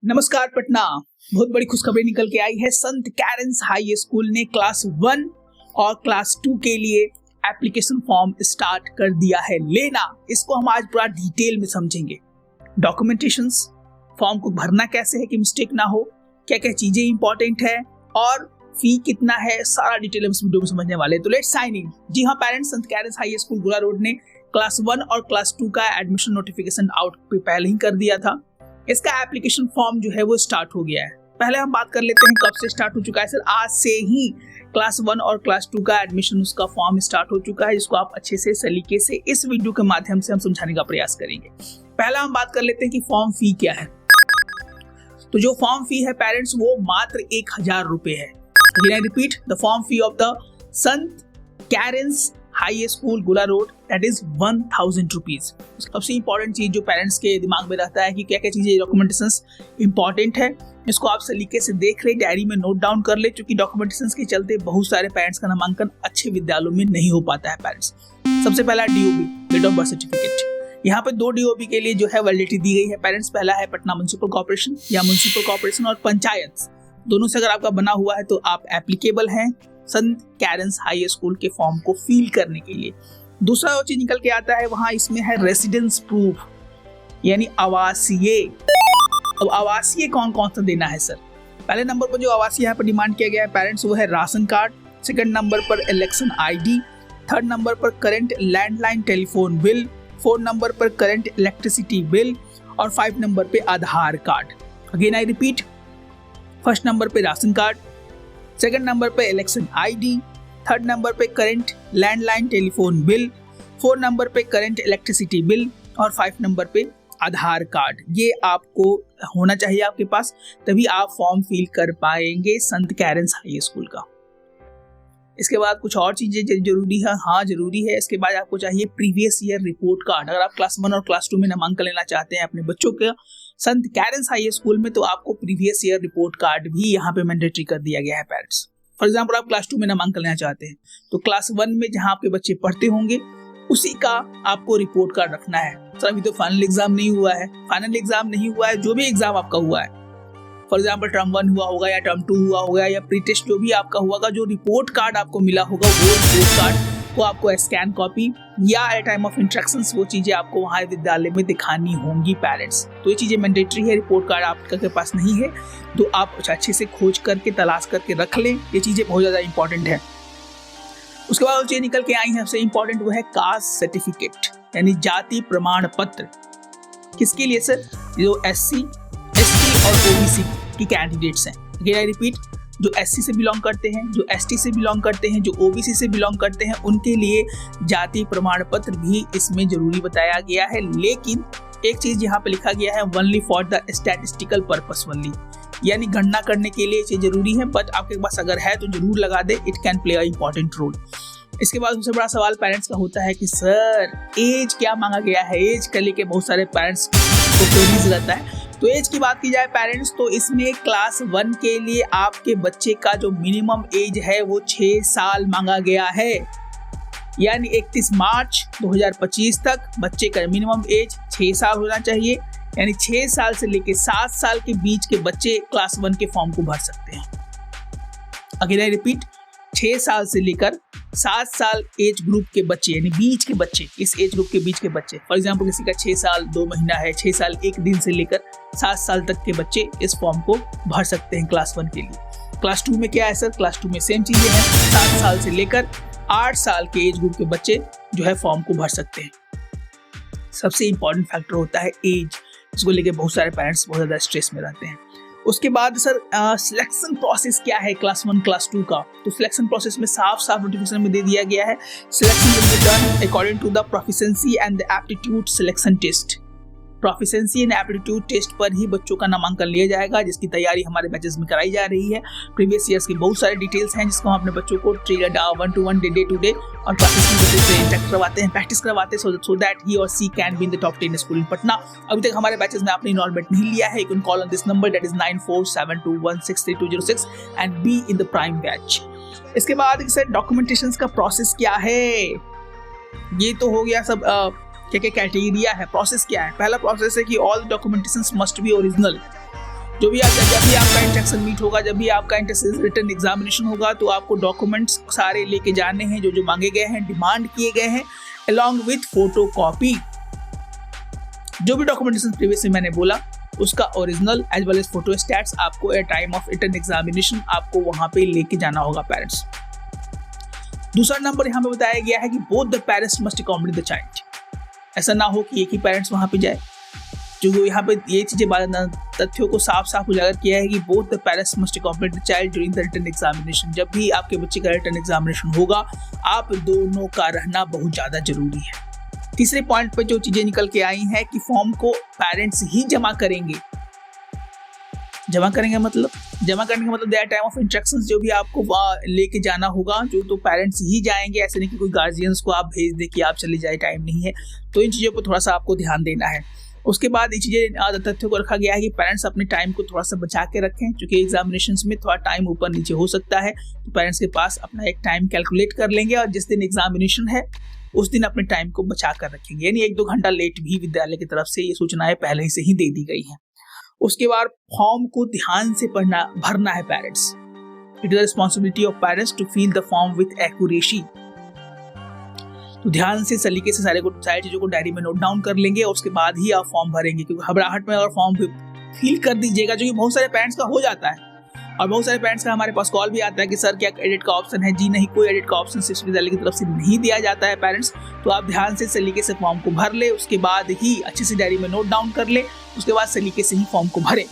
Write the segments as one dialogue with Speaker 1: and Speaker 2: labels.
Speaker 1: नमस्कार पटना। बहुत बड़ी खुशखबरी निकल के आई है। संत कैरेंस हाई स्कूल ने क्लास 1 और क्लास 2 के लिए एप्लीकेशन फॉर्म स्टार्ट कर दिया है लेना। इसको हम आज पूरा डिटेल में समझेंगे। डॉक्यूमेंटेशंस, फॉर्म को भरना कैसे है कि मिस्टेक ना हो, क्या क्या चीजें इंपॉर्टेंट है और फी कितना है, सारा डिटेल हम इस वीडियो में समझने वाले हैं। तो लेट्स साइन इन। जी हाँ, पेरेंट्स, संत कैरेंस हाई स्कूल गोला रोड ने क्लास 1 और क्लास 2 का एडमिशन नोटिफिकेशन आउट पहले ही कर दिया था। इसका एप्लीकेशन फॉर्म जो है वो स्टार्ट हो गया है। पहले हम बात कर लेते हैं कब से स्टार्ट हो चुका है। सर, आज से ही क्लास 1 और क्लास 2 का एडमिशन उसका फॉर्म स्टार्ट हो चुका है, जिसको आप अच्छे से सलीके से इस वीडियो के माध्यम से हम समझाने का प्रयास करेंगे। पहला हम बात कर लेते हैं कि फॉर्म फी क्या है। तो जो फॉर्म फी है पेरेंट्स, वो मात्र 1000 रुपए है। I repeat, the form fee of the Sant Karen's High school गोला रोड, दैट इज 1000 रुपीज। सबसे इंपॉर्टेंट चीज जो पेरेंट्स के दिमाग में रहता है कि क्या क्या चीजें डॉक्यूमेंटेशंस इंपॉर्टेंट है, इसको आप सलीके से देख ले, डायरी में नोट डाउन कर ले, क्योंकि डॉक्यूमेंटेशंस के चलते बहुत सारे पेरेंट्स का नामांकन अच्छे विद्यालयों में नहीं हो पाता है। पेरेंट्स, सबसे पहला DOB, date of birth certificate. यहाँ पे 2 डीओबी के लिए जो है वैलिडिटी दी गई है पेरेंट्स। पहला है पटना म्युनिसिपल कॉर्पोरेशन या म्युनिसिपल कॉर्पोरेशन और पंचायत, दोनों से अगर आपका बना हुआ है तो आप एप्लीकेबल हैं संत कैरेंस हाई स्कूल के फॉर्म को फिल करने के लिए। दूसरा जो चीज निकल के आता है वहां, इसमें है रेसिडेंस प्रूफ, यानी आवासीय। अब आवासीय कौन कौन सा देना है सर? पहले नंबर पर जो आवासीय यहाँ पर डिमांड किया गया है पेरेंट्स, वो है राशन कार्ड। सेकंड नंबर पर इलेक्शन आईडी। थर्ड नंबर पर current landline telephone bill. 4 number पर करंट इलेक्ट्रिसिटी बिल और 5 नंबर पे Aadhaar card. Again I repeat, first number पे राशन कार्ड, सेकंड नंबर पे इलेक्शन आईडी, थर्ड नंबर पे current landline telephone bill, 4 number पे current electricity bill और 5 number पे Aadhaar card. ये आपको होना चाहिए आपके पास, तभी आप फॉर्म फिल कर पाएंगे संत कैरेंस हाई स्कूल का। इसके बाद कुछ और चीजें जरूरी है। हाँ, जरूरी है। इसके बाद आपको चाहिए प्रीवियस ईयर रिपोर्ट कार्ड। अगर आप क्लास 1 और क्लास 2 में नामांकन लेना चाहते हैं अपने बच्चों के संत कैरेंस हाई स्कूल में, तो आपको प्रीवियस ईयर रिपोर्ट कार्ड भी यहाँ पे मैंडेटरी कर दिया गया है पेरेंट्स। फॉर एग्जाम्पल, आप क्लास 2 में नामांकन लेना चाहते हैं तो क्लास 1 में जहाँ आपके बच्चे पढ़ते होंगे उसी का आपको रिपोर्ट कार्ड रखना है। सर, अभी तो फाइनल एग्जाम नहीं हुआ है। फाइनल एग्जाम नहीं हुआ है, जो भी एग्जाम आपका हुआ है, फॉर एग्जाम्पल टर्म 1 हुआ होगा या टर्म 2 हुआ होगा या प्री टेस्ट जो भी आपका हुआ, जो रिपोर्ट कार्ड आपको मिला होगा वो रिपोर्ट कार्ड को आपको स्कैन कॉपी या एट टाइम ऑफ इंस्ट्रक्शंस वो चीजें आपको वहाँ विद्यालय में दिखानी होंगी पेरेंट्स। तो ये चीजें मैंडेटरी है। रिपोर्ट कार्ड आपके पास नहीं है तो आप अच्छे से खोज करके तलाश करके रख लें। ये चीजें बहुत ज्यादा इंपॉर्टेंट है। उसके बाद चीजें निकल के आई है, सबसे इंपॉर्टेंट वो है कास्ट सर्टिफिकेट, यानी जाति प्रमाण पत्र। किसके लिए सर? जो SC, ST और OBC की कैंडिडेट्स हैं। अगेन आई रिपीट, जो SC से बिलोंग करते हैं, जो ST से बिलोंग करते हैं, जो OBC से बिलोंग करते हैं, उनके लिए जाति प्रमाण पत्र भी इसमें जरूरी बताया गया है। लेकिन एक चीज यहाँ पे लिखा गया है, only for the statistical purpose only, यानी गणना करने के लिए चीज जरूरी है, बट आपके पास अगर है तो जरूर लगा दे, it can play a important role. इसके बाद सबसे बड़ा सवाल पेरेंट्स का होता है कि सर एज क्या मांगा गया है। एज का लेके बहुत सारे पेरेंट्स को क्वेरीज रहता है। तो एज की बात की जाए पेरेंट्स, तो इसमें क्लास 1 के लिए आपके बच्चे का जो मिनिमम एज है वो 6 साल मांगा गया है, यानी 31 मार्च 2025 तक बच्चे का मिनिमम एज 6 साल होना चाहिए। यानी 6 साल से लेकर 7 साल के बीच के बच्चे क्लास 1 के फॉर्म को भर सकते हैं। अगेन आई रिपीट, 6 साल से लेकर 7 साल एज ग्रुप के बच्चे, यानी बीच के बच्चे, इस एज ग्रुप के बीच के बच्चे, फॉर एग्जाम्पल किसी का 6 साल 2 महीना है, 6 साल 1 दिन से लेकर 7 साल तक के बच्चे इस फॉर्म को भर सकते हैं क्लास 1 के लिए। क्लास 2 में क्या है सर? क्लास 2 में सेम चीजें हैं, 7 साल से लेकर 8 साल के एज ग्रुप के बच्चे जो है फॉर्म को भर सकते हैं। सबसे इंपॉर्टेंट फैक्टर होता है एज, इसको लेके बहुत सारे पेरेंट्स बहुत ज्यादा स्ट्रेस में रहते हैं। उसके बाद सर सिलेक्शन प्रोसेस क्या है क्लास 1 क्लास 2 का? तो सिलेक्शन प्रोसेस में साफ साफ नोटिफिकेशन में दे दिया गया है, selection will be done according to the proficiency and the aptitude selection test. Proficiency and aptitude test पर ही बच्चों का नामांकन लिया जाएगा, जिसकी तैयारी हमारे बैचेस में कराई जा रही है। प्रीवियस ईयर्स की बहुत सारे डिटेल्स हैं जिसको हम अपने बच्चों को 1 to 1 डे टू डे और क्लासेस में बच्चों से इंटरेक्ट करवाते हैं, प्रैक्टिस करवाते हैं, सो that he or she can be in the top 10 school in Patna. अभी तक हमारे बैचेस में आपने इनरोलमेंट नहीं लिया है, you can call on this number, that is 9472163206 and B in the prime batch. इसके बाद सर डॉक्यूमेंटेशंस का प्रोसेस क्या है? ये तो हो गया सब क्या क्या क्राइटेरिया है, प्रोसेस क्या है। पहला प्रोसेस है कि all documentations must be original, जब भी आपका इंस्ट्रक्शन मीट होगा, जब भी आपका रिटन एग्जामिनेशन होगा, तो आपको डॉक्यूमेंट्स सारे लेके जाने हैं जो मांगे गए हैं, डिमांड किए गए हैं, अलॉन्ग विथ फोटो कॉपी। जो भी डॉक्यूमेंटेशन प्रीवियसली मैंने बोला उसका original as well as photo stats आपको at time of written examination आपको वहां पे लेके जाना होगा पेरेंट्स। दूसरा नंबर यहाँ पे बताया गया है कि both the parents must accompany the child. ऐसा ना हो कि एक ही पेरेंट्स वहां पे जाए, जो यहाँ पे ये चीजें तथ्यों को साफ उजागर किया है कि both the parents must accompany the child during the written examination. जब भी आपके बच्चे का रिटन एग्जामिनेशन होगा, आप दोनों का रहना बहुत ज्यादा जरूरी है। तीसरे पॉइंट पे जो चीजें निकल के आई हैं कि फॉर्म को पेरेंट्स ही जमा करेंगे। जमा करने का मतलब देयर टाइम ऑफ इंस्ट्रक्शंस जो भी आपको लेके जाना होगा, जो तो पेरेंट्स ही जाएंगे। ऐसे नहीं कि कोई गार्जियंस को आप भेज दे कि आप चले जाए, टाइम नहीं है। तो इन चीज़ों पर थोड़ा सा आपको ध्यान देना है। उसके बाद ये चीज़ें तथ्यों को रखा गया है कि पेरेंट्स अपने टाइम को थोड़ा सा बचा के रखें, क्योंकि एग्जामिनेशन में थोड़ा टाइम ऊपर नीचे हो सकता है। तो पेरेंट्स के पास अपना एक टाइम कैलकुलेट कर लेंगे और जिस दिन एग्जामिनेशन है उस दिन अपने टाइम को बचा कर रखेंगे। यानी 1-2 घंटा लेट भी विद्यालय की तरफ से ये सूचनाएं पहले से ही दे दी गई हैं। उसके बाद फॉर्म को ध्यान से भरना है parents. It is the responsibility of parents to fill the form with accuracy. तो ध्यान से सलीके से सारी चीजों को डायरी में नोट डाउन कर लेंगे और उसके बाद ही आप फॉर्म भरेंगे, क्योंकि घबराहट में अगर फॉर्म फिल कर दीजिएगा, जो कि बहुत सारे पेरेंट्स का हो जाता है और बहुत सारे पेरेंट्स का हमारे पास कॉल भी आता है कि सर क्या एडिट का ऑप्शन है। जी नहीं, कोई एडिट का ऑप्शन शिक्षा विद्यालय की तरफ से नहीं दिया जाता है पेरेंट्स। तो आप ध्यान से सलीके से फॉर्म को भर ले, उसके बाद ही अच्छे से डायरी में नोट डाउन कर ले, उसके बाद सलीके से ही फॉर्म को भरें।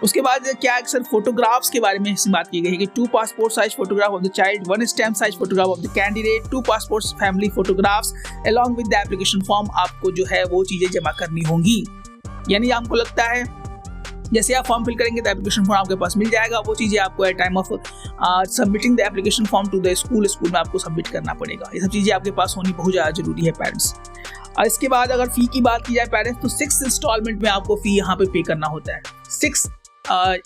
Speaker 1: उसके बाद क्या अक्सर फोटोग्राफ्स के बारे में बात की गई है कि 2 passport size photograph of the child, 1 stamp size photograph of the candidate, 2 passport family photographs along with the application form. आपको जो है वो चीजें जमा करनी होंगी। यानी आपको लगता है जैसे आप फॉर्म फिल करेंगे तो एप्लीकेशन फॉर्म आपके पास मिल जाएगा। वो चीज़ें आपको at time of submitting the application form to the school में आपको सबमिट करना पड़ेगा। ये सब चीज़ें आपके पास होनी बहुत ज़्यादा जरूरी है पेरेंट्स। और इसके बाद अगर फ़ी की बात की जाए पेरेंट्स, तो 6 इंस्टॉलमेंट में आपको फ़ी यहाँ पे करना होता है। 6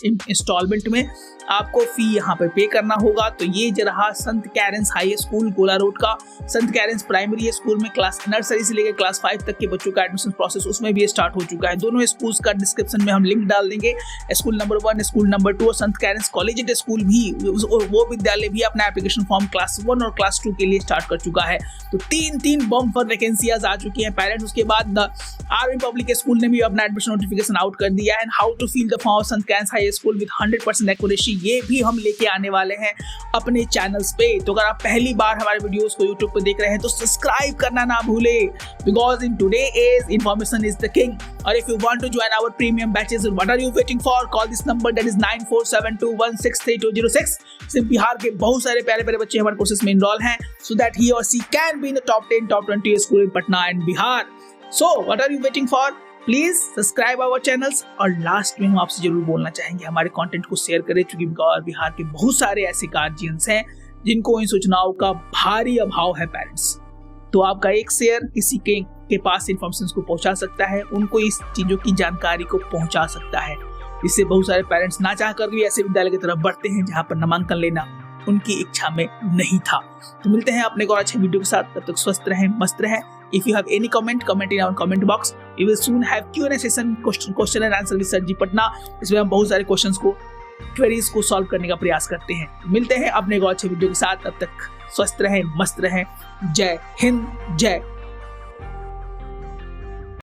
Speaker 1: इंस्टॉलमेंट में आपको फी यहाँ पे पे करना होगा। तो ये जो रहा संत कैरेंस हाई स्कूल गोला रोड का। संत कैरेंस प्राइमरी स्कूल में क्लास नर्सरी से लेकर क्लास 5 तक के बच्चों का एडमिशन प्रोसेस उसमें भी स्टार्ट हो चुका है। दोनों स्कूल्स का डिस्क्रिप्शन में हम लिंक डाल देंगे। स्कूल नंबर 1, स्कूल नंबर 2 और संत कैरेंस कॉलेजिएट स्कूल भी, वो विद्यालय भी अपना एप्लीकेशन फॉर्म क्लास 1 और क्लास 2 के लिए स्टार्ट कर चुका है। तो 3 बम्पर वैकेंसीज आ चुकी हैं पेरेंट्स। उसके बाद आर्मी पब्लिक स्कूल ने भी अपना एडमिशन नोटिफिकेशन आउट कर दिया है। How to fill the form Saint Karen's High School with 100% accuracy, ये भी हम लेके आने वाले हैं अपने चैनल्स पे। तो अगर आप पहली बार हमारे वीडियोस को YouTube पे देख रहे हैं तो सब्सक्राइब करना ना भूले, because in today age information is the king. और if you want to join our premium batches, what are you waiting for? Call this number that is 9472163206। सिर्फ बिहार के बहुत सारे प्यारे बच्चे हमारे कोर्सेज में इनरोल हैं, so that he or she can be in the top 10, top 20 school in Patna and Bihar. So what are you waiting for? Please subscribe our channels. और लास्ट में हम आपसे जरूर बोलना चाहेंगे हमारे कंटेंट को शेयर करें, क्योंकि बिहार के बहुत सारे ऐसे गार्जियंस हैं जिनको इन सूचनाओं का भारी अभाव है पेरेंट्स। तो आपका एक शेयर किसी के पास इन्फॉर्मेशन को पहुंचा सकता है, उनको इस चीजों की जानकारी को पहुंचा सकता है। इससे बहुत सारे पेरेंट्स ना चाह कर भी ऐसे विद्यालय की तरफ बढ़ते हैं जहाँ पर नामांकन लेना उनकी इच्छा में नहीं था। तो मिलते हैं अपने को अच्छे वीडियो के साथ। तब तक स्वस्थ रहें, मस्त रहें। If you have any comment in our comment box. We will soon have Q&A session, question and answer with Sir Ji Patna. इसमें हम बहुत सारे क्वेश्चंस को, क्वेरीज को सॉल्व करने का प्रयास करते हैं। मिलते हैं अपने को अच्छे वीडियो के साथ। तब तक स्वस्थ रहें, मस्त रहें। जय हिंद, जय